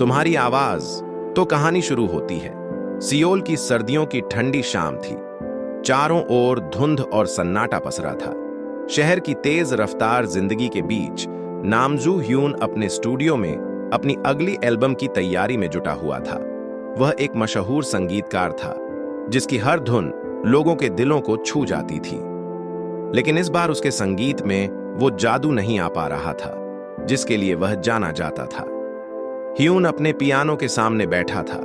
तुम्हारी आवाज। तो कहानी शुरू होती है। सियोल की सर्दियों की ठंडी शाम थी। चारों ओर धुंध और सन्नाटा पसरा था। शहर की तेज रफ्तार जिंदगी के बीच नामजू ह्यून अपने स्टूडियो में अपनी अगली एल्बम की तैयारी में जुटा हुआ था। वह एक मशहूर संगीतकार था जिसकी हर धुन लोगों के दिलों को छू जाती थी। लेकिन इस बार उसके संगीत में वो जादू नहीं आ पा रहा था जिसके लिए वह जाना जाता था। ह्यून अपने पियानो के सामने बैठा था।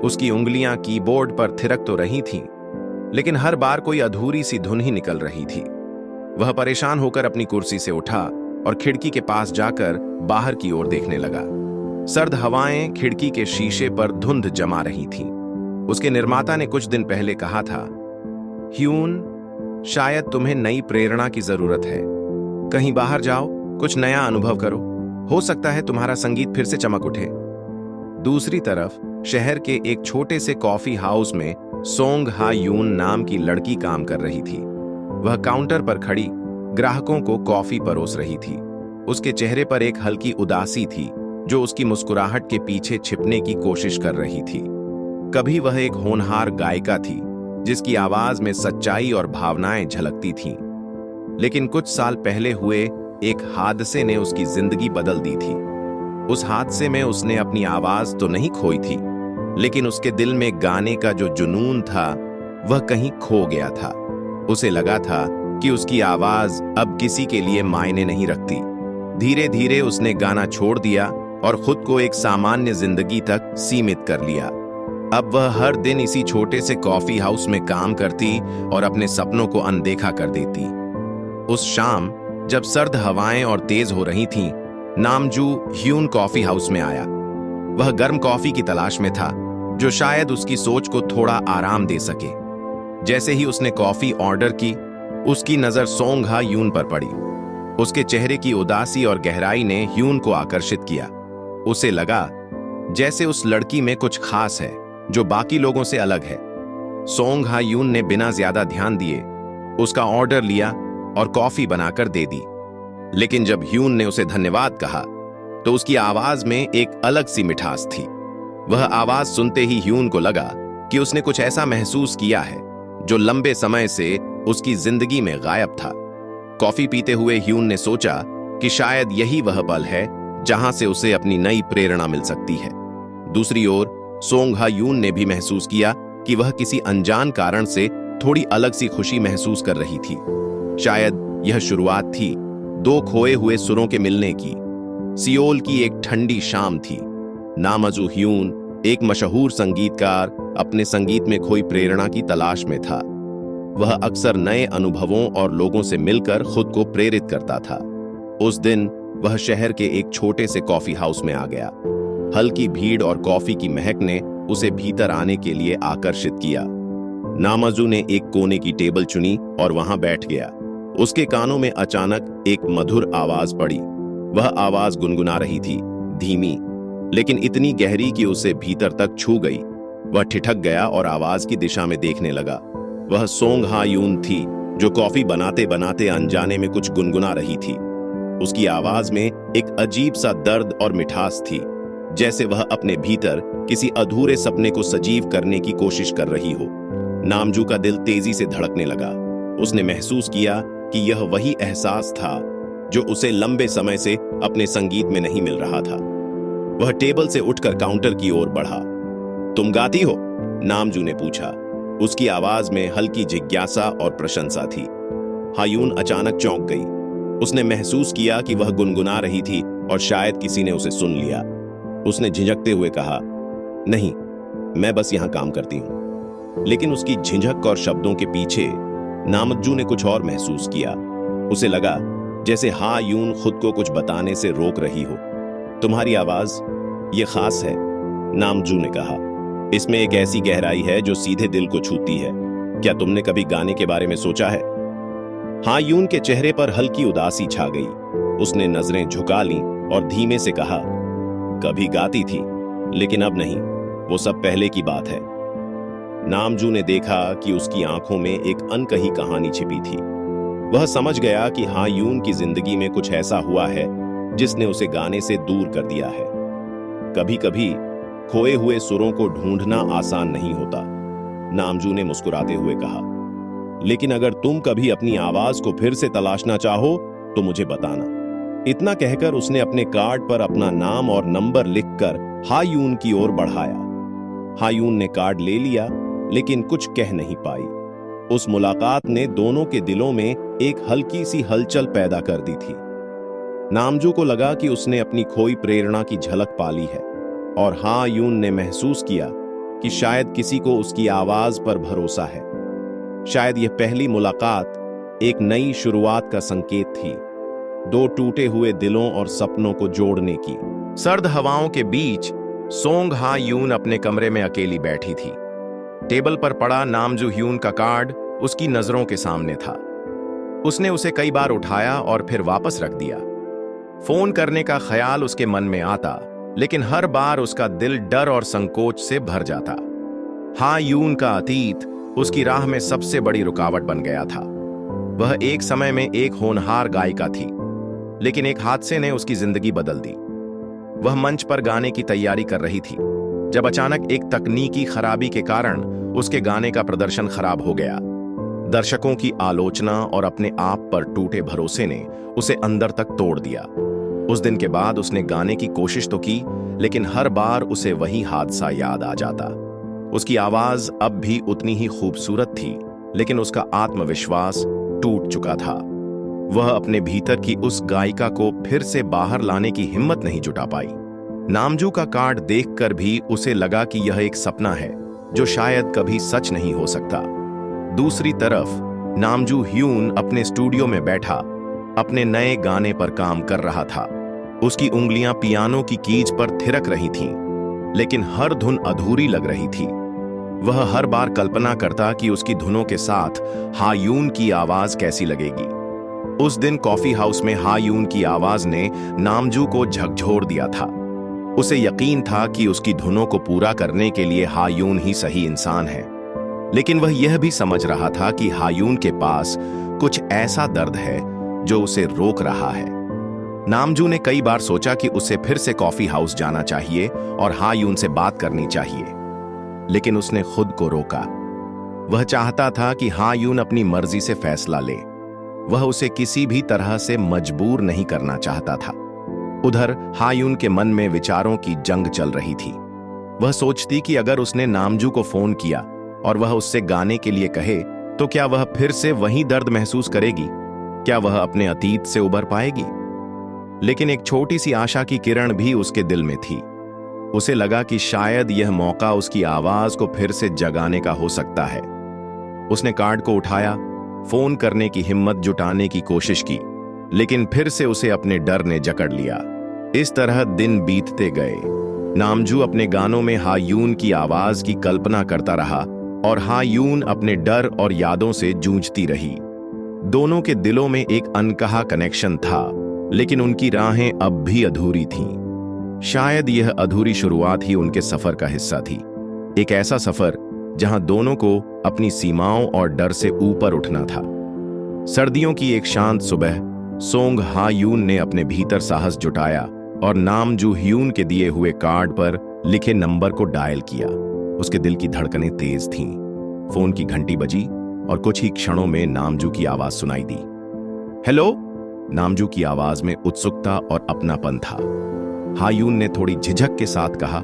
उसकी उंगलियां कीबोर्ड पर थिरक तो रही थीं, लेकिन हर बार कोई अधूरी सी धुन ही निकल रही थी। वह परेशान होकर अपनी कुर्सी से उठा और खिड़की के पास जाकर बाहर की ओर देखने लगा। सर्द हवाएं खिड़की के शीशे पर धुंध जमा रही थीं। उसके निर्माता ने कुछ दिन पहले कहा था, ह्यून, शायद तुम्हें नई प्रेरणा की जरूरत है। कहीं बाहर जाओ, कुछ नया अनुभव करो। हो सकता है तुम्हारा संगीत फिर से चमक उठे। दूसरी तरफ शहर के एक छोटे से कॉफी हाउस में सोंग हा यून नाम की लड़की काम कर रही थी। वह काउंटर पर खड़ी ग्राहकों को कॉफी परोस रही थी। उसके चेहरे पर एक हल्की उदासी थी जो उसकी मुस्कुराहट के पीछे छिपने की कोशिश कर रही थी। कभी वह एक होनहार गायिका थी जिसकी आवाज में सच्चाई और भावनाएं झलकती थीं। लेकिन कुछ साल पहले हुए एक हादसे ने उसकी जिंदगी बदल दी थी। उस हादसे में उसने अपनी आवाज तो नहीं खोई थी, लेकिन उसके दिल में गाने का जो जुनून था वह कहीं खो गया था। उसे लगा था कि उसकी आवाज अब किसी के लिए मायने नहीं रखती। धीरे धीरे उसने गाना छोड़ दिया और खुद को एक सामान्य जिंदगी तक सीमित कर लिया। अब वह हर दिन इसी छोटे से कॉफी हाउस में काम करती और अपने सपनों को अनदेखा कर देती। उस शाम जब सर्द हवाएं और तेज हो रही थीं, नामजू ह्यून कॉफी हाउस में आया। वह गर्म कॉफी की तलाश में था जो शायद उसकी सोच को थोड़ा आराम दे सके। जैसे ही उसने कॉफी ऑर्डर की, उसकी नजर सोंग हा यून पर पड़ी। उसके चेहरे की उदासी और गहराई ने ह्यून को आकर्षित किया। उसे लगा जैसे उस लड़की में कुछ खास है जो बाकी लोगों से अलग है। सोंग हा यून ने बिना ज्यादा ध्यान दिए उसका ऑर्डर लिया और कॉफी बनाकर दे दी। लेकिन जब ह्यून ने उसे धन्यवाद कहा तो उसकी आवाज में एक अलग सी मिठास थी। वह आवाज सुनते ही ह्यून को लगा कि उसने कुछ ऐसा महसूस किया है जो लंबे समय से उसकी जिंदगी में गायब था। कॉफी पीते हुए ह्यून ने सोचा कि शायद यही वह पल है जहां से उसे अपनी नई प्रेरणा मिल सकती है। दूसरी ओर सोंग हा यून ने भी महसूस किया कि वह किसी अनजान कारण से थोड़ी अलग सी खुशी महसूस कर रही थी। शायद यह शुरुआत थी दो खोए हुए सुरों के मिलने की। सियोल की एक ठंडी शाम थी। नामजू ह्यून, एक मशहूर संगीतकार, अपने संगीत में खोई प्रेरणा की तलाश में था। वह अक्सर नए अनुभवों और लोगों से मिलकर खुद को प्रेरित करता था। उस दिन वह शहर के एक छोटे से कॉफी हाउस में आ गया। हल्की भीड़ और कॉफी की महक ने उसे भीतर आने के लिए आकर्षित किया। नामजू ने एक कोने की टेबल चुनी और वहां बैठ गया। उसके कानों में अचानक एक मधुर आवाज पड़ी। वह आवाज गुनगुना रही थी, धीमी लेकिन इतनी गहरी कि उसे भीतर तक छू गई। वह ठिठक गया और आवाज की दिशा में देखने लगा। वह सोंग हा यून थी जो कॉफी बनाते बनाते अनजाने में कुछ गुनगुना रही थी। उसकी आवाज में एक अजीब सा दर्द और मिठास थी, जैसे वह अपने भीतर किसी अधूरे सपने को सजीव करने की कोशिश कर रही हो। नामजू का दिल तेजी से धड़कने लगा। उसने महसूस किया कि यह वही एहसास था जो उसे लंबे समय से अपने संगीत में नहीं मिल रहा था। वह टेबल से उठकर काउंटर की ओर बढ़ा। तुम गाती हो? नामजू ने पूछा। उसकी आवाज में हल्की जिज्ञासा और प्रशंसा थी। हायून अचानक चौंक गई। उसने महसूस किया कि वह गुनगुना रही थी और शायद किसी ने उसे सुन लिया। उसने झिझकते हुए कहा, नहीं, मैं बस यहां काम करती हूं। लेकिन उसकी झिझक और शब्दों के पीछे नामजू ने कुछ और महसूस किया। उसे लगा जैसे हा यून खुद को कुछ बताने से रोक रही हो। तुम्हारी आवाज ये खास है, नामजू ने कहा। इसमें एक ऐसी गहराई है जो सीधे दिल को छूती है। क्या तुमने कभी गाने के बारे में सोचा है? हा यून के चेहरे पर हल्की उदासी छा गई। उसने नजरें झुका लीं और धीमे से कहा, कभी गाती थी, लेकिन अब नहीं। वो सब पहले की बात है। नामजू ने देखा कि उसकी आंखों में एक अनकही कहानी छिपी थी। वह समझ गया कि हा यून की जिंदगी में कुछ ऐसा हुआ है जिसने उसे गाने से दूर कर दिया है। कभी कभी खोए हुए सुरों को ढूंढना आसान नहीं होता, नामजू ने मुस्कुराते हुए कहा। लेकिन अगर तुम कभी अपनी आवाज को फिर से तलाशना चाहो तो मुझे बताना। इतना कहकर उसने अपने कार्ड पर अपना नाम और नंबर लिखकर हायून की ओर बढ़ाया। हायून ने कार्ड ले लिया, लेकिन कुछ कह नहीं पाई। उस मुलाकात ने दोनों के दिलों में एक हल्की सी हलचल पैदा कर दी थी। नामजू को लगा कि उसने अपनी खोई प्रेरणा की झलक पाली है, और हायून ने महसूस किया कि शायद किसी को उसकी आवाज पर भरोसा है। शायद यह पहली मुलाकात एक नई शुरुआत का संकेत थी, दो टूटे हुए दिलों और सपनों को जोड़ने की। सर्द हवाओं के बीच सोंग हायून अपने कमरे में अकेली बैठी थी। टेबल पर पड़ा नामजू ह्यून का कार्ड उसकी नजरों के सामने था। उसने उसे कई बार उठाया और फिर वापस रख दिया। फोन करने का ख्याल उसके मन में आता, लेकिन हर बार उसका दिल डर और संकोच से भर जाता। हायून का अतीत उसकी राह में सबसे बड़ी रुकावट बन गया था। वह एक समय में एक होनहार गायिका थी, लेकिन एक हादसे ने उसकी जिंदगी बदल दी। वह मंच पर गाने की तैयारी कर रही थी जब अचानक एक तकनीकी खराबी के कारण उसके गाने का प्रदर्शन खराब हो गया। दर्शकों की आलोचना और अपने आप पर टूटे भरोसे ने उसे अंदर तक तोड़ दिया। उस दिन के बाद उसने गाने की कोशिश तो की, लेकिन हर बार उसे वही हादसा याद आ जाता। उसकी आवाज अब भी उतनी ही खूबसूरत थी, लेकिन उसका आत्मविश्वास टूट चुका था। वह अपने भीतर की उस गायिका को फिर से बाहर लाने की हिम्मत नहीं जुटा पाई। नामजू का कार्ड देखकर भी उसे लगा कि यह एक सपना है जो शायद कभी सच नहीं हो सकता। दूसरी तरफ नामजू ह्यून अपने स्टूडियो में बैठा अपने नए गाने पर काम कर रहा था। उसकी उंगलियां पियानो की कीज पर थिरक रही थीं, लेकिन हर धुन अधूरी लग रही थी। वह हर बार कल्पना करता कि उसकी धुनों के साथ हायून की आवाज कैसी लगेगी। उस दिन कॉफी हाउस में हायून की आवाज ने नामजू को झकझोर दिया था। उसे यकीन था कि उसकी धुनों को पूरा करने के लिए हायून ही सही इंसान है, लेकिन वह यह भी समझ रहा था कि हायून के पास कुछ ऐसा दर्द है जो उसे रोक रहा है। नामजू ने कई बार सोचा कि उसे फिर से कॉफी हाउस जाना चाहिए और हायून से बात करनी चाहिए, लेकिन उसने खुद को रोका। वह चाहता था कि हायून अपनी मर्जी से फैसला ले। वह उसे किसी भी तरह से मजबूर नहीं करना चाहता था। उधर हायून के मन में विचारों की जंग चल रही थी। वह सोचती कि अगर उसने नामजू को फोन किया और वह उससे गाने के लिए कहे, तो क्या वह फिर से वही दर्द महसूस करेगी? क्या वह अपने अतीत से उबर पाएगी? लेकिन एक छोटी सी आशा की किरण भी उसके दिल में थी। उसे लगा कि शायद यह मौका उसकी आवाज को फिर से जगाने का हो सकता है। उसने कार्ड को उठाया, फोन करने की हिम्मत जुटाने की कोशिश की, लेकिन फिर से उसे अपने डर ने जकड़ लिया। इस तरह दिन बीतते गए। नामजू अपने गानों में हायून की आवाज की कल्पना करता रहा और हायून अपने डर और यादों से जूझती रही। दोनों के दिलों में एक अनकहा कनेक्शन था, लेकिन उनकी राहें अब भी अधूरी थीं। शायद यह अधूरी शुरुआत ही उनके सफर का हिस्सा थी, एक ऐसा सफर जहां दोनों को अपनी सीमाओं और डर से ऊपर उठना था। सर्दियों की एक शांत सुबह सोंग हायून ने अपने भीतर साहस जुटाया और नामजू ह्यून के दिए हुए कार्ड पर लिखे नंबर को डायल किया। उसके दिल की धड़कनें तेज थीं। फोन की घंटी बजी और कुछ ही क्षणों में नामजू की आवाज सुनाई दी। हेलो। नामजू की आवाज में उत्सुकता और अपनापन था। हायून ने थोड़ी झिझक के साथ कहा,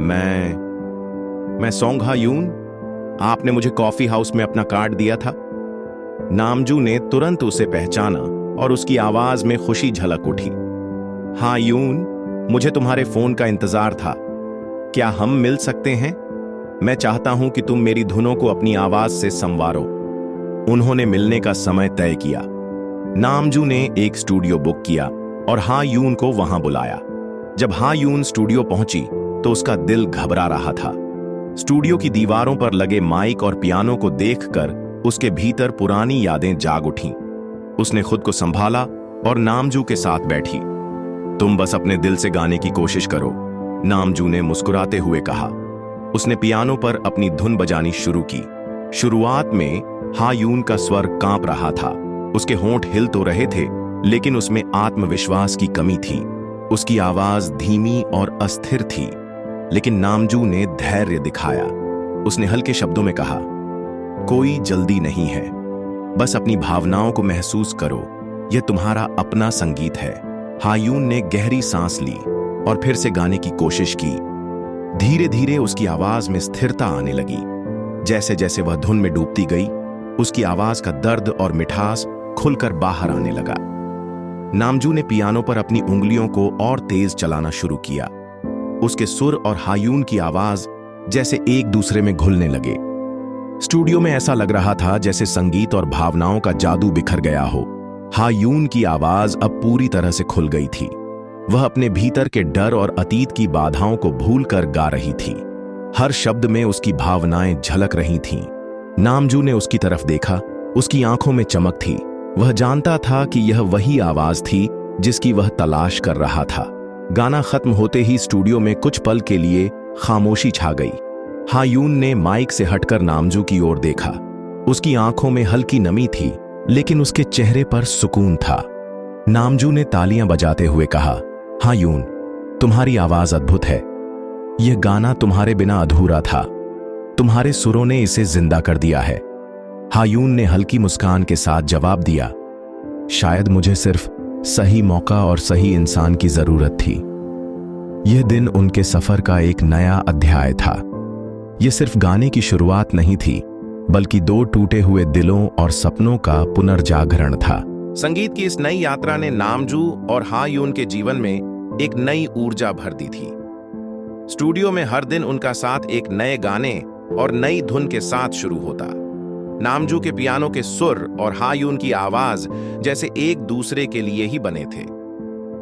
मैं सोंग हायून, आपने मुझे कॉफी हाउस में अपना कार्ड दिया था। नामजू ने तुरंत उसे पहचाना और उसकी आवाज में खुशी झलक उठी। हायून, मुझे तुम्हारे फोन का इंतजार था। क्या हम मिल सकते हैं? मैं चाहता हूं कि तुम मेरी धुनों को अपनी आवाज से संवारो। उन्होंने मिलने का समय तय किया। नामजू ने एक स्टूडियो बुक किया और हायून को वहां बुलाया। जब हायून स्टूडियो पहुंची तो उसका दिल घबरा रहा था। स्टूडियो की दीवारों पर लगे माइक और पियानो को देखकर उसके भीतर पुरानी यादें जाग उठीं। उसने खुद को संभाला और नामजू के साथ बैठी। तुम बस अपने दिल से गाने की कोशिश करो, नामजू ने मुस्कुराते हुए कहा। उसने पियानो पर अपनी धुन बजानी शुरू की। शुरुआत में हायून का स्वर कांप रहा था। उसके होंठ हिल तो रहे थे, लेकिन उसमें आत्मविश्वास की कमी थी। उसकी आवाज धीमी और अस्थिर थी, लेकिन नामजू ने धैर्य दिखाया। उसने हल्के शब्दों में कहा, कोई जल्दी नहीं है, बस अपनी भावनाओं को महसूस करो, यह तुम्हारा अपना संगीत है। हायून ने गहरी सांस ली और फिर से गाने की कोशिश की। धीरे धीरे उसकी आवाज में स्थिरता आने लगी। जैसे जैसे वह धुन में डूबती गई, उसकी आवाज का दर्द और मिठास खुलकर बाहर आने लगा। नामजू ने पियानो पर अपनी उंगलियों को और तेज चलाना शुरू किया। उसके सुर और हायून की आवाज जैसे एक दूसरे में घुलने लगे। स्टूडियो में ऐसा लग रहा था जैसे संगीत और भावनाओं का जादू बिखर गया हो। हायून की आवाज अब पूरी तरह से खुल गई थी। वह अपने भीतर के डर और अतीत की बाधाओं को भूलकर गा रही थी। हर शब्द में उसकी भावनाएं झलक रही थीं। नामजू ने उसकी तरफ देखा। उसकी आंखों में चमक थी। वह जानता था कि यह वही आवाज थी जिसकी वह तलाश कर रहा था। गाना खत्म होते ही स्टूडियो में कुछ पल के लिए खामोशी छा गई। हायून ने माइक से हटकर नामजू की ओर देखा। उसकी आंखों में हल्की नमी थी, लेकिन उसके चेहरे पर सुकून था। नामजू ने तालियां बजाते हुए कहा, हायून, तुम्हारी आवाज अद्भुत है। यह गाना तुम्हारे बिना अधूरा था। तुम्हारे सुरों ने इसे जिंदा कर दिया है। हायून ने हल्की मुस्कान के साथ जवाब दिया, शायद मुझे सिर्फ सही मौका और सही इंसान की जरूरत थी। यह दिन उनके सफर का एक नया अध्याय था। यह सिर्फ गाने की शुरुआत नहीं थी, बल्कि दो टूटे हुए दिलों और सपनों का पुनर्जागरण था। संगीत की इस नई यात्रा ने नामजू और हायून के जीवन में एक नई ऊर्जा भर दी थी। स्टूडियो में हर दिन उनका साथ एक नए गाने और नई धुन के साथ शुरू होता। नामजू के पियानो के सुर और हायून की आवाज जैसे एक दूसरे के लिए ही बने थे।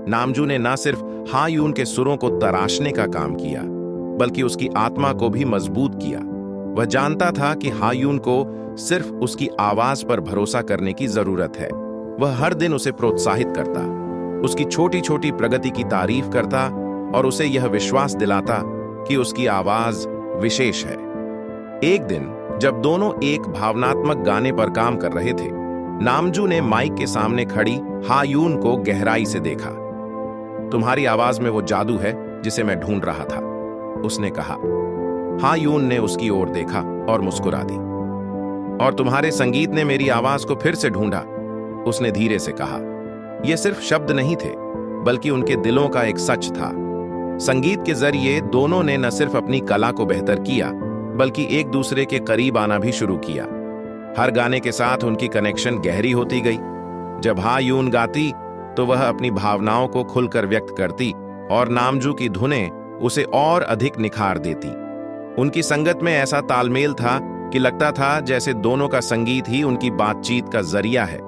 नामजू ने न सिर्फ हायून के सुरों को तराशने का काम किया, बल्कि उसकी आत्मा को भी मजबूत किया। वह जानता था कि हायून को सिर्फ उसकी आवाज पर भरोसा करने की जरूरत है। वह हर दिन उसे प्रोत्साहित करता, उसकी छोटी छोटी प्रगति की तारीफ करता और उसे यह विश्वास दिलाता कि उसकी आवाज विशेष है। एक दिन जब दोनों एक भावनात्मक गाने पर काम कर रहे थे, नामजू ने माइक के सामने खड़ी हायून को गहराई से देखा। तुम्हारी आवाज में वो जादू है जिसे मैं ढूंढ रहा था, उसने कहा। हायून ने उसकी ओर देखा और मुस्कुरा दी। और तुम्हारे संगीत ने मेरी आवाज को फिर से ढूंढा, उसने धीरे से कहा। ये सिर्फ शब्द नहीं थे, बल्कि उनके दिलों का एक सच था। संगीत के जरिए दोनों ने न सिर्फ अपनी कला को बेहतर किया, बल्कि एक दूसरे के करीब आना भी शुरू किया। हर गाने के साथ उनकी कनेक्शन गहरी होती गई। जब हायून गाती तो वह अपनी भावनाओं को खुलकर व्यक्त करती और नामजू की धुनें उसे और अधिक निखार देती। उनकी संगत में ऐसा तालमेल था कि लगता था जैसे दोनों का संगीत ही उनकी बातचीत का जरिया है।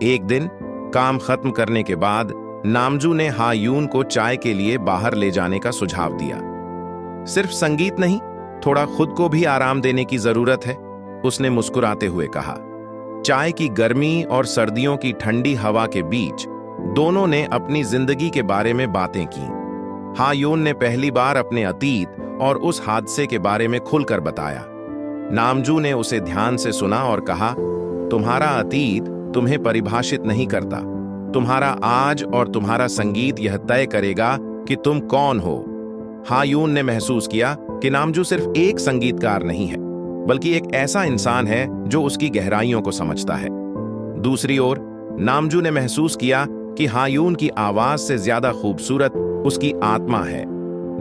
एक दिन काम खत्म करने के बाद नामजू ने हायून को चाय के लिए बाहर ले जाने का सुझाव दिया। सिर्फ संगीत नहीं, थोड़ा खुद को भी आराम देने की जरूरत है, उसने मुस्कुराते हुए कहा। चाय की गर्मी और सर्दियों की ठंडी हवा के बीच दोनों ने अपनी जिंदगी के बारे में बातें की। हायून ने पहली बार अपने अतीत और उस हादसे के बारे में खुलकर बताया। नामजू ने उसे ध्यान से सुना और कहा, तुम्हारा अतीत तुम्हें परिभाषित नहीं करता। तुम्हारा आज और तुम्हारा संगीत यह तय करेगा कि तुम कौन हो। हायून ने महसूस किया कि नामजू सिर्फ एक संगीतकार नहीं है, बल्कि एक ऐसा इंसान है जो उसकी गहराइयों को समझता है। दूसरी ओर नामजू ने महसूस किया कि हायून की आवाज से ज्यादा खूबसूरत उसकी आत्मा है।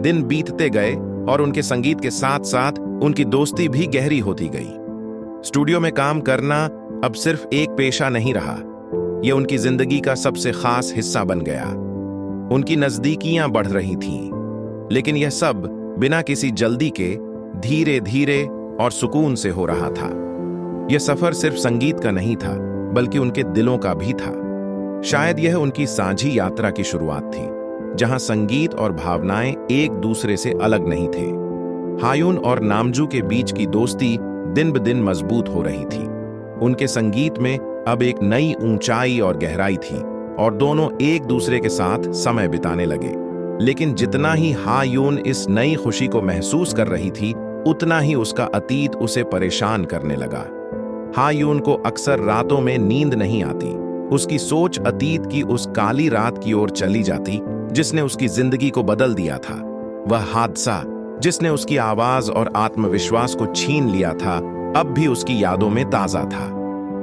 दिन बीतते गए और उनके संगीत के साथ साथ उनकी दोस्ती भी गहरी होती गई। स्टूडियो में काम करना अब सिर्फ एक पेशा नहीं रहा, यह उनकी जिंदगी का सबसे खास हिस्सा बन गया। उनकी नजदीकियां बढ़ रही थीं, लेकिन यह सब बिना किसी जल्दी के धीरे धीरे और सुकून से हो रहा था। यह सफर सिर्फ संगीत का नहीं था, बल्कि उनके दिलों का भी था। शायद यह उनकी साझी यात्रा की शुरुआत थी, जहां संगीत और भावनाएं एक दूसरे से अलग नहीं थे। हायून और नामजू के बीच की दोस्ती दिन ब दिन मजबूत हो रही थी। उनके संगीत में अब एक नई ऊंचाई और गहराई थी और दोनों एक दूसरे के साथ समय बिताने लगे। लेकिन जितना ही हायून इस नई खुशी को महसूस कर रही थी, उतना ही उसका अतीत उसे परेशान करने लगा। हायून को अक्सर रातों में नींद नहीं आती। उसकी सोच अतीत की उस काली रात की ओर चली जाती जिसने उसकी जिंदगी को बदल दिया था, वह हादसा जिसने उसकी आवाज और आत्मविश्वास को छीन लिया था, अब भी उसकी यादों में ताजा था।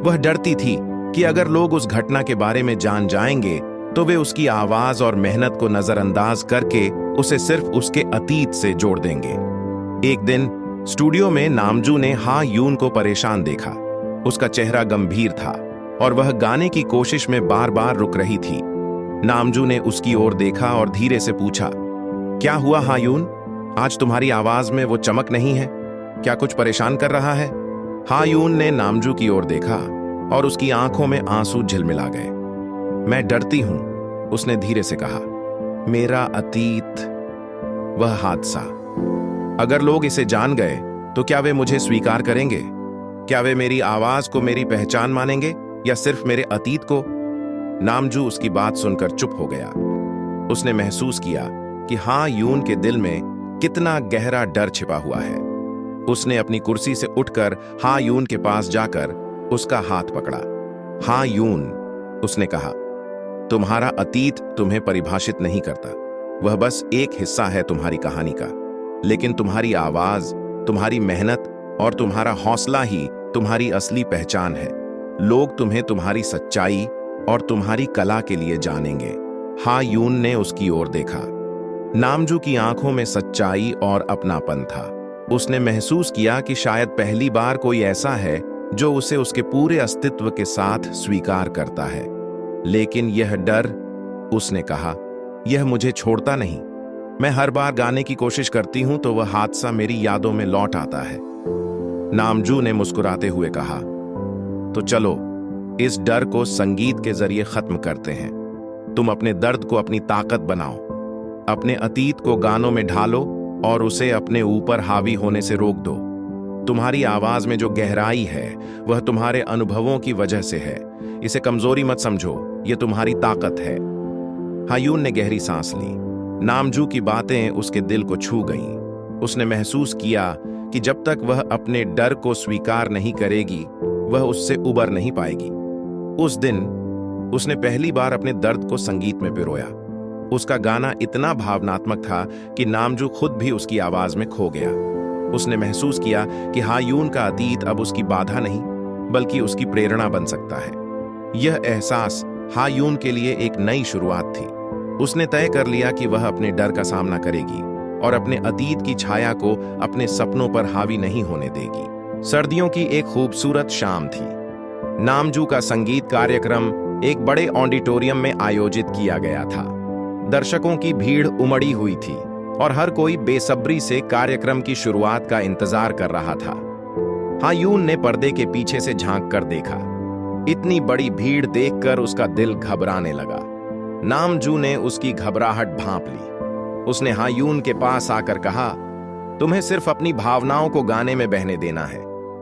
वह डरती थी कि अगर लोग उस घटना के बारे में जान जाएंगे तो वे उसकी आवाज और मेहनत को नजरअंदाज करके उसे सिर्फ उसके अतीत से जोड़ देंगे। एक दिन स्टूडियो में नामजू ने हा यून को परेशान देखा। उसका चेहरा गंभीर था और वह गाने की कोशिश में बार बार रुक रही थी। नामजू ने उसकी ओर देखा और धीरे से पूछा, क्या हुआ हा यून? आज तुम्हारी आवाज में वो चमक नहीं है, क्या कुछ परेशान कर रहा है? हा यून ने नामजू की ओर देखा और उसकी आंखों में आंसू झिलमिला गए। मैं डरती हूं, उसने धीरे से कहा। मेरा अतीत, वह हादसा, अगर लोग इसे जान गए तो क्या वे मुझे स्वीकार करेंगे? क्या वे मेरी आवाज को मेरी पहचान मानेंगे या सिर्फ मेरे अतीत को? नामजू उसकी बात सुनकर चुप हो गया। उसने महसूस किया कि हा यून के दिल में कितना गहरा डर छिपा हुआ है। उसने अपनी कुर्सी से उठकर हा यून के पास जाकर उसका हाथ पकड़ा। हा यून, उसने कहा, तुम्हारा अतीत तुम्हें परिभाषित नहीं करता, वह बस एक हिस्सा है तुम्हारी कहानी का। लेकिन तुम्हारी आवाज, तुम्हारी मेहनत और तुम्हारा हौसला ही तुम्हारी असली पहचान है। लोग तुम्हें तुम्हारी सच्चाई और तुम्हारी कला के लिए जानेंगे। हा यून ने उसकी ओर देखा। नामजू की आंखों में सच्चाई और अपनापन था। उसने महसूस किया कि शायद पहली बार कोई ऐसा है जो उसे उसके पूरे अस्तित्व के साथ स्वीकार करता है। लेकिन यह डर, उसने कहा, यह मुझे छोड़ता नहीं। मैं हर बार गाने की कोशिश करती हूं तो वह हादसा मेरी यादों में लौट आता है। नामजू ने मुस्कुराते हुए कहा, तो चलो इस डर को संगीत के जरिए खत्म करते हैं। तुम अपने दर्द को अपनी ताकत बनाओ, अपने अतीत को गानों में ढालो और उसे अपने ऊपर हावी होने से रोक दो। तुम्हारी आवाज में जो गहराई है वह तुम्हारे अनुभवों की वजह से है। इसे कमजोरी मत समझो, यह तुम्हारी ताकत है। हा यून ने गहरी सांस ली। नामजू की बातें उसके दिल को छू गईं। उसने महसूस किया कि जब तक वह अपने डर को स्वीकार नहीं करेगी, वह उससे उबर नहीं पाएगी। उस दिन उसने पहली बार अपने दर्द को संगीत में पिरोया। उसका गाना इतना भावनात्मक था कि नामजू खुद भी उसकी आवाज में खो गया। उसने महसूस किया कि हा यून का अतीत अब उसकी बाधा नहीं, बल्कि उसकी प्रेरणा बन सकता है। यह एहसास हा यून के लिए एक नई शुरुआत थी। उसने तय कर लिया कि वह अपने डर का सामना करेगी और अपने अतीत की छाया को अपने सपनों पर हावी नहीं होने देगी। सर्दियों की एक खूबसूरत शाम थी। नामजू का संगीत कार्यक्रम एक बड़े ऑडिटोरियम में आयोजित किया गया था। दर्शकों की भीड़ उमड़ी हुई थी और हर कोई बेसब्री से कार्यक्रम की शुरुआत का इंतजार कर रहा था। हा यून ने पर्दे के पीछे से झांक कर देखा। इतनी बड़ी भीड़ देखकर उसका दिल घबराने लगा। नामजू ने उसकी घबराहट भांप ली। उसने हा यून के पास आकर कहा, तुम्हें सिर्फ अपनी भावनाओं को गाने में बहने देना है।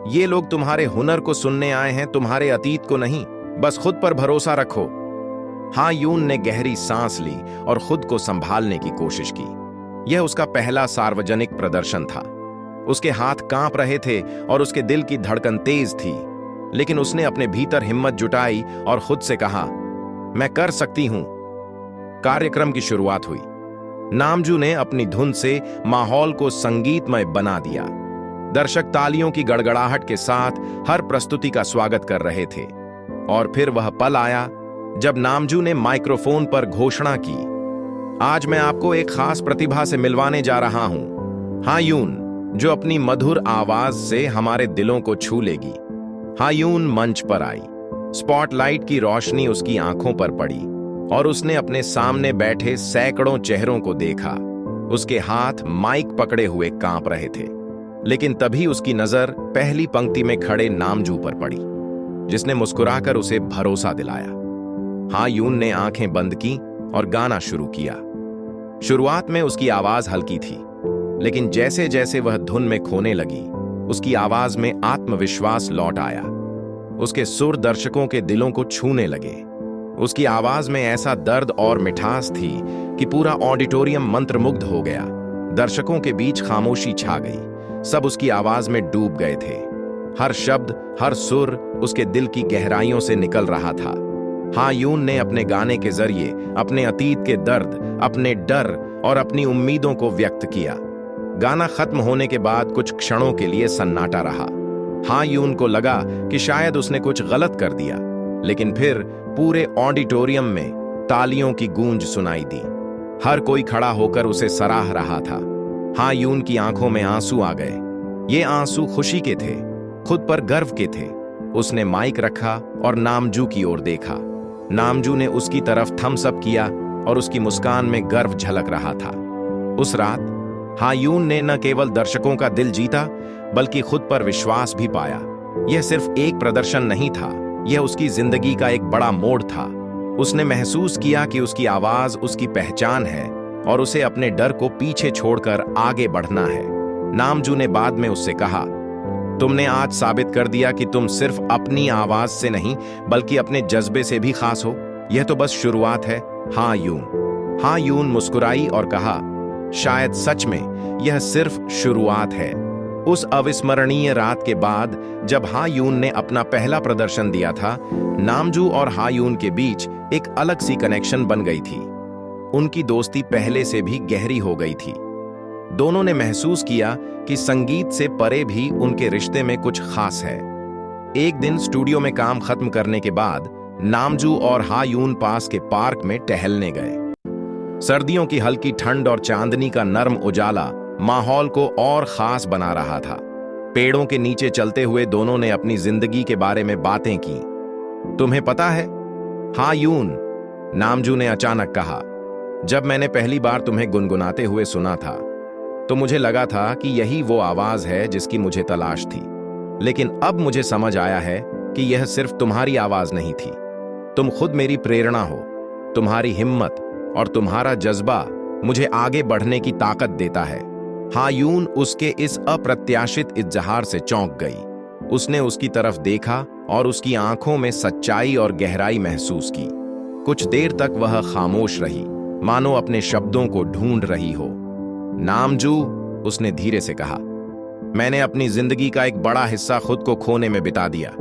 ये लोग तुम्हारे हुनर को सुनने आए हैं, तुम्हारे अतीत को नहीं। बस खुद पर भरोसा रखो। हा यून ने गहरी सांस ली और खुद को संभालने की कोशिश की। यह उसका पहला सार्वजनिक प्रदर्शन था। उसके हाथ कांप रहे थे और उसके दिल की धड़कन तेज थी, लेकिन उसने अपने भीतर हिम्मत जुटाई और खुद से कहा, मैं कर सकती हूं। कार्यक्रम की शुरुआत हुई। नामजू ने अपनी धुन से माहौल को संगीतमय बना दिया। दर्शक तालियों की गड़गड़ाहट के साथ हर प्रस्तुति का स्वागत कर रहे थे। और फिर वह पल आया जब नामजू ने माइक्रोफोन पर घोषणा की, आज मैं आपको एक खास प्रतिभा से मिलवाने जा रहा हूं, हा यून, जो अपनी मधुर आवाज से हमारे दिलों को छू लेगी। हा यून मंच पर आई। स्पॉटलाइट की रोशनी उसकी आंखों पर पड़ी और उसने अपने सामने बैठे सैकड़ों चेहरों को देखा। उसके हाथ माइक पकड़े हुए कांप रहे थे, लेकिन तभी उसकी नजर पहली पंक्ति में खड़े नामजू पर पड़ी, जिसने मुस्कुराकर उसे भरोसा दिलाया। हा यून ने आंखें बंद की और गाना शुरू किया। शुरुआत में उसकी आवाज हल्की थी, लेकिन जैसे जैसे वह धुन में खोने लगी, उसकी आवाज में आत्मविश्वास लौट आया। उसके सुर दर्शकों के दिलों को छूने लगे। उसकी आवाज में ऐसा दर्द और मिठास थी कि पूरा ऑडिटोरियम मंत्रमुग्ध हो गया। दर्शकों के बीच खामोशी छा गई। सब उसकी आवाज में डूब गए थे। हर शब्द, हर सुर उसके दिल की गहराइयों से निकल रहा था। हायून ने अपने गाने के जरिए अपने अतीत के दर्द, अपने डर और अपनी उम्मीदों को व्यक्त किया। गाना खत्म होने के बाद कुछ क्षणों के लिए सन्नाटा रहा। हायून को लगा कि शायद उसने कुछ गलत कर दिया, लेकिन फिर पूरे ऑडिटोरियम में तालियों की गूंज सुनाई दी। हर कोई खड़ा होकर उसे सराह रहा था। हायून की आंखों में आंसू आ गए। ये आंसू खुशी के थे, खुद पर गर्व के थे। उसने माइक रखा और नामजू की ओर देखा। नामजू ने उसकी तरफ थम्स अप किया और उसकी मुस्कान में गर्व झलक रहा था। उस रात हायून ने न केवल दर्शकों का दिल जीता, बल्कि खुद पर विश्वास भी पाया। यह सिर्फ एक प्रदर्शन नहीं था, यह उसकी जिंदगी का एक बड़ा मोड़ था। उसने महसूस किया कि उसकी आवाज उसकी पहचान है और उसे अपने डर को पीछे छोड़कर आगे बढ़ना है। नामजू ने बाद में उससे कहा, तुमने आज साबित कर दिया कि तुम सिर्फ अपनी आवाज से नहीं, बल्कि अपने जज्बे से भी खास हो। यह तो बस शुरुआत है। हायून मुस्कुराई और कहा, शायद सच में यह सिर्फ शुरुआत है। उस अविस्मरणीय रात के बाद जब हायून ने अपना पहला प्रदर्शन दिया था, नामजू और हायून के बीच एक अलग सी कनेक्शन बन गई थी। उनकी दोस्ती पहले से भी गहरी हो गई थी। दोनों ने महसूस किया कि संगीत से परे भी उनके रिश्ते में कुछ खास है। एक दिन स्टूडियो में काम खत्म करने के बाद नामजू और हायून पास के पार्क में टहलने गए। सर्दियों की हल्की ठंड और चांदनी का नर्म उजाला माहौल को और खास बना रहा था। पेड़ों के नीचे चलते हुए दोनों ने अपनी जिंदगी के बारे में बातें की। तुम्हें पता है हायून, नामजू ने अचानक कहा, जब मैंने पहली बार तुम्हें गुनगुनाते हुए सुना था तो मुझे लगा था कि यही वो आवाज है जिसकी मुझे तलाश थी। लेकिन अब मुझे समझ आया है कि यह सिर्फ तुम्हारी आवाज नहीं थी। तुम खुद मेरी प्रेरणा हो। तुम्हारी हिम्मत और तुम्हारा जज्बा मुझे आगे बढ़ने की ताकत देता है। हायून उसके इस अप्रत्याशित इज़हार से चौंक गई। उसने उसकी तरफ देखा और उसकी आंखों में सच्चाई और गहराई महसूस की। कुछ देर तक वह खामोश रही, मानो अपने शब्दों को ढूंढ रही हो। नामजू, उसने धीरे से कहा, मैंने अपनी जिंदगी का एक बड़ा हिस्सा खुद को खोने में बिता दिया।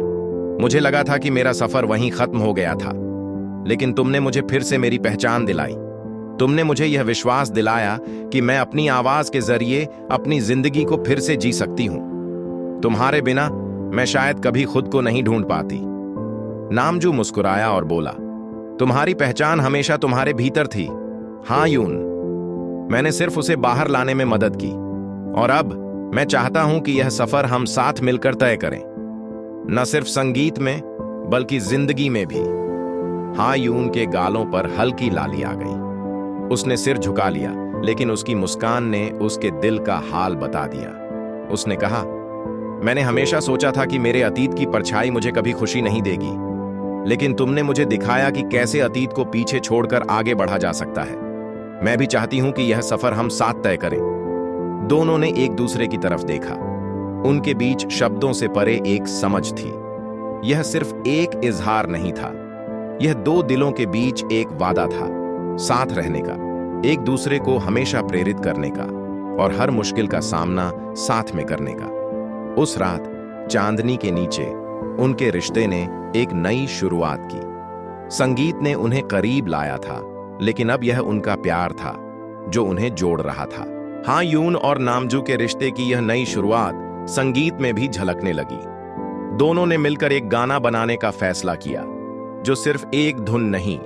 मुझे लगा था कि मेरा सफर वहीं खत्म हो गया था, लेकिन तुमने मुझे फिर से मेरी पहचान दिलाई। तुमने मुझे यह विश्वास दिलाया कि मैं अपनी आवाज के जरिए अपनी जिंदगी को फिर से जी सकती हूं। तुम्हारे बिना मैं शायद कभी खुद को नहीं ढूंढ पाती। नामजू मुस्कुराया और बोला, तुम्हारी पहचान हमेशा तुम्हारे भीतर थी हायून। मैंने सिर्फ उसे बाहर लाने में मदद की, और अब मैं चाहता हूं कि यह सफर हम साथ मिलकर तय करें, न सिर्फ संगीत में बल्कि जिंदगी में भी। हायून के गालों पर हल्की लाली आ गई। उसने सिर झुका लिया, लेकिन उसकी मुस्कान ने उसके दिल का हाल बता दिया। उसने कहा, मैंने हमेशा सोचा था कि मेरे अतीत की परछाई मुझे कभी खुशी नहीं देगी, लेकिन तुमने मुझे दिखाया कि कैसे अतीत को पीछे छोड़कर आगे बढ़ा जा सकता है। मैं भी चाहती हूं कि यह सफर हम साथ तय करें। दोनों ने एक दूसरे की तरफ देखा। उनके बीच शब्दों से परे एक समझ थी। यह सिर्फ एक इजहार नहीं था, यह दो दिलों के बीच एक वादा था, साथ रहने का, एक दूसरे को हमेशा प्रेरित करने का और हर मुश्किल का सामना साथ में करने का। उस रात चांदनी के नीचे उनके रिश्ते ने एक नई शुरुआत की। संगीत ने उन्हें करीब लाया था, लेकिन अब यह उनका प्यार था जो उन्हें जोड़ रहा था। हायून और नामजू के रिश्ते की यह नई शुरुआत संगीत में भी झलकने लगी। दोनों ने मिलकर एक गाना बनाने का फैसला किया, जो सिर्फ एक धुन नहीं,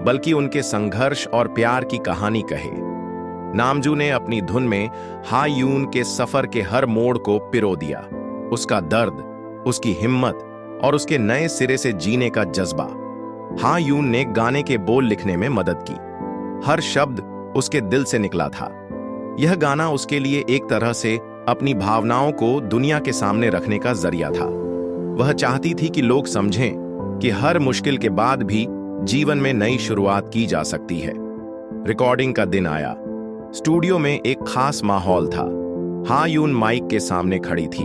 बल्कि उनके संघर्ष और प्यार की कहानी कहे। नामजू ने अपनी धुन में हायून के सफर के हर मोड़ को पिरो दिया, उसका दर्द, उसकी हिम्मत और उसके नए सिरे से जीने का जज्बा। हायून ने गाने के बोल लिखने में मदद की। हर शब्द उसके दिल से निकला था। यह गाना उसके लिए एक तरह से अपनी भावनाओं को दुनिया के सामने रखने का जरिया था। वह चाहती थी कि लोग समझें कि हर मुश्किल के बाद भी जीवन में नई शुरुआत की जा सकती है। रिकॉर्डिंग का दिन आया। स्टूडियो में एक खास माहौल था। हायून माइक के सामने खड़ी थी।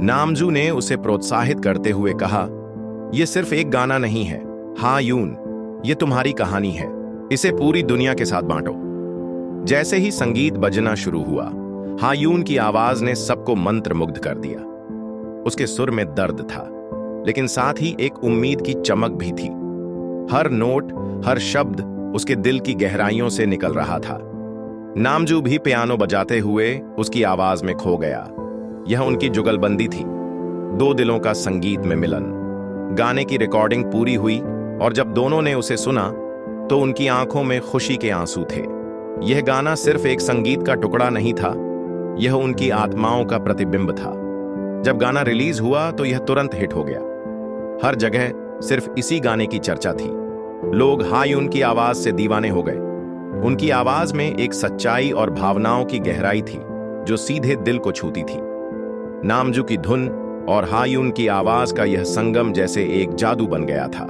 नामजू ने उसे प्रोत्साहित करते हुए कहा, यह सिर्फ एक गाना नहीं है हायून, यह तुम्हारी कहानी है। इसे पूरी दुनिया के साथ बांटो। जैसे ही संगीत बजना शुरू हुआ, हायून की आवाज ने सबको मंत्रमुग्ध कर दिया। उसके सुर में दर्द था, लेकिन साथ ही एक उम्मीद की चमक भी थी। हर नोट, हर शब्द उसके दिल की गहराइयों से निकल रहा था। नामजू भी पियानो बजाते हुए उसकी आवाज में खो गया। यह उनकी जुगलबंदी थी, दो दिलों का संगीत में मिलन। गाने की रिकॉर्डिंग पूरी हुई और जब दोनों ने उसे सुना तो उनकी आंखों में खुशी के आंसू थे। यह गाना सिर्फ एक संगीत का टुकड़ा नहीं था, यह उनकी आत्माओं का प्रतिबिंब था। जब गाना रिलीज हुआ तो यह तुरंत हिट हो गया। हर जगह सिर्फ इसी गाने की चर्चा थी। लोग हायून की आवाज से दीवाने हो गए। उनकी आवाज में एक सच्चाई और भावनाओं की गहराई थी जो सीधे दिल को छूती थी। नामजू की धुन और हायून की आवाज का यह संगम जैसे एक जादू बन गया था।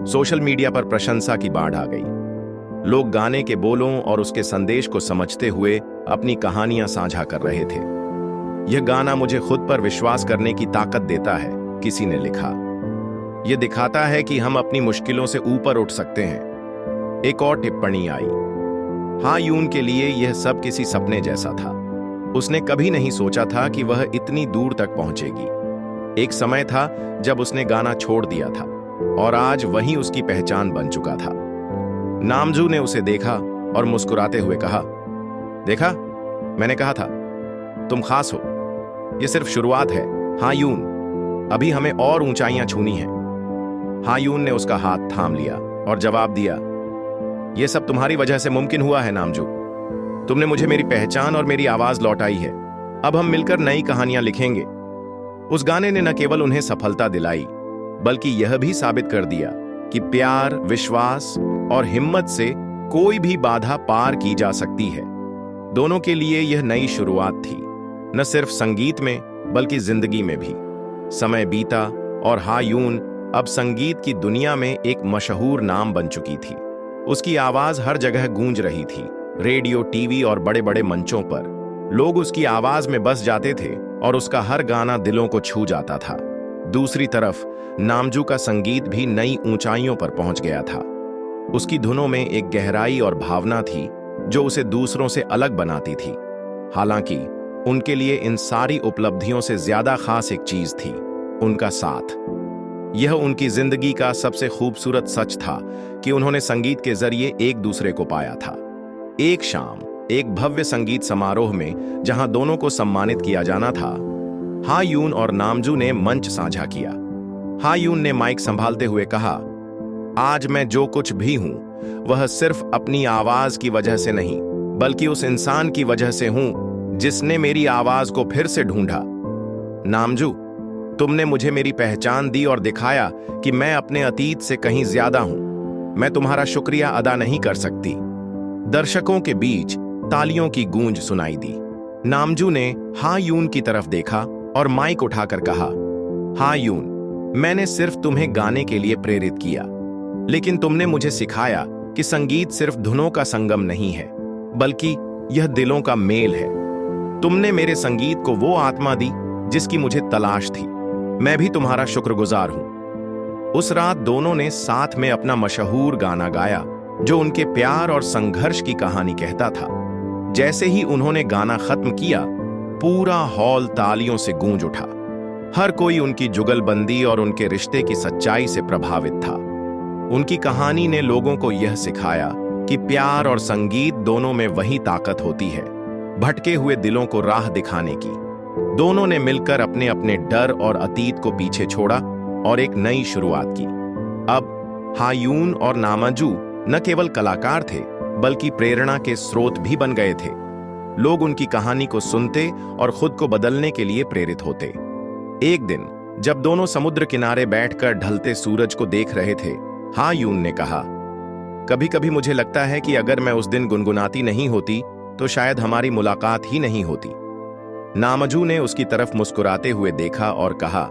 सोशल मीडिया पर प्रशंसा की बाढ़ आ गई। लोग गाने के बोलों और उसके संदेश को समझते हुए अपनी कहानियां साझा कर रहे थे। यह गाना मुझे खुद पर विश्वास करने की ताकत देता है, किसी ने लिखा। यह दिखाता है कि हम अपनी मुश्किलों से ऊपर उठ सकते हैं। एक और टिप्पणी आई, हायून के लिए यह सब किसी सपने जैसा था। उसने कभी नहीं सोचा था कि वह इतनी दूर तक पहुंचेगी। एक समय था जब उसने गाना छोड़ दिया था और आज वही उसकी पहचान बन चुका था। नामजू ने उसे देखा और मुस्कुराते हुए कहा, देखा, मैंने कहा था तुम खास हो। यह सिर्फ शुरुआत है हायून, अभी हमें और ऊंचाइयां छूनी हैं। हायून ने उसका हाथ थाम लिया और जवाब दिया, यह सब तुम्हारी वजह से मुमकिन हुआ है नामजू। तुमने मुझे मेरी पहचान और मेरी आवाज लौटाई है। अब हम मिलकर नई कहानियां लिखेंगे। उस गाने ने न केवल उन्हें सफलता दिलाई, बल्कि यह भी साबित कर दिया कि प्यार, विश्वास और हिम्मत से कोई भी बाधा पार की जा सकती है। दोनों के लिए यह नई शुरुआत थी, न सिर्फ संगीत में बल्कि जिंदगी में भी। समय बीता और हायून अब संगीत की दुनिया में एक मशहूर नाम बन चुकी थी। उसकी आवाज हर जगह गूंज रही थी, रेडियो, टीवी और बड़े बड़े मंचों पर। लोग उसकी आवाज में बस जाते थे और उसका हर गाना दिलों को छू जाता था। दूसरी तरफ नामजू का संगीत भी नई ऊंचाइयों पर पहुंच गया था। उसकी धुनों में एक गहराई और भावना थी जो उसे दूसरों से अलग बनाती थी। हालांकि उनके लिए इन सारी उपलब्धियों से ज्यादा खास एक चीज थी, उनका साथ। यह उनकी जिंदगी का सबसे खूबसूरत सच था कि उन्होंने संगीत के जरिए एक दूसरे को पाया था। एक शाम एक भव्य संगीत समारोह में जहां दोनों को सम्मानित किया जाना था, हायून और नामजू ने मंच साझा किया। हायून ने माइक संभालते हुए कहा, आज मैं जो कुछ भी हूं वह सिर्फ अपनी आवाज की वजह से नहीं, बल्कि उस इंसान की वजह से हूं जिसने मेरी आवाज को फिर से ढूंढा। नामजू, तुमने मुझे मेरी पहचान दी और दिखाया कि मैं अपने अतीत से कहीं ज्यादा हूं। मैं तुम्हारा शुक्रिया अदा नहीं कर सकती। दर्शकों के बीच तालियों की गूंज सुनाई दी। नामजू ने हायून की तरफ देखा और माइक उठाकर कहा, हायून, मैंने सिर्फ तुम्हें गाने के लिए प्रेरित किया, लेकिन तुमने मुझे सिखाया कि संगीत सिर्फ धुनों का संगम नहीं है, बल्कि यह दिलों का मेल है। तुमने मेरे संगीत को वो आत्मा दी जिसकी मुझे तलाश थी। मैं भी तुम्हारा शुक्रगुजार हूं। उस रात दोनों ने साथ में अपना मशहूर गाना गाया जो उनके प्यार और संघर्ष की कहानी कहता था। जैसे ही उन्होंने गाना खत्म किया, पूरा हॉल तालियों से गूंज उठा। हर कोई उनकी जुगलबंदी और उनके रिश्ते की सच्चाई से प्रभावित था। उनकी कहानी ने लोगों को यह सिखाया कि प्यार और संगीत दोनों में वही ताकत होती है, भटके हुए दिलों को राह दिखाने की। दोनों ने मिलकर अपने अपने डर और अतीत को पीछे छोड़ा और एक नई शुरुआत की। अब हायून और नामजू न केवल कलाकार थे, बल्कि प्रेरणा के स्रोत भी बन गए थे। लोग उनकी कहानी को सुनते और खुद को बदलने के लिए प्रेरित होते। एक दिन जब दोनों समुद्र किनारे बैठकर ढलते सूरज को देख रहे थे, हायून ने कहा, कभी कभी मुझे लगता है कि अगर मैं उस दिन गुनगुनाती नहीं होती तो शायद हमारी मुलाकात ही नहीं होती। नामजू ने उसकी तरफ मुस्कुराते हुए देखा और कहा,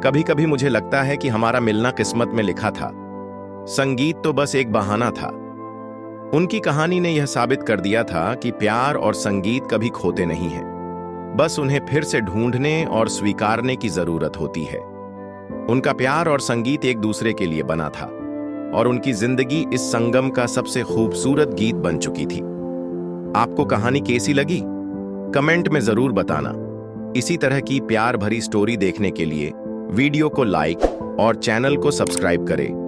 कभी कभी मुझे लगता है कि हमारा मिलना किस्मत में लिखा था। संगीत तो बस एक बहाना था। उनकी कहानी ने यह साबित कर दिया था कि प्यार और संगीत कभी खोते नहीं हैं, बस उन्हें फिर से ढूंढने और स्वीकारने की जरूरत होती है। उनका प्यार और संगीत एक दूसरे के लिए बना था और उनकी जिंदगी इस संगम का सबसे खूबसूरत गीत बन चुकी थी। आपको कहानी कैसी लगी? कमेंट में जरूर बताना। इसी तरह की प्यार भरी स्टोरी देखने के लिए वीडियो को लाइक और चैनल को सब्सक्राइब करें।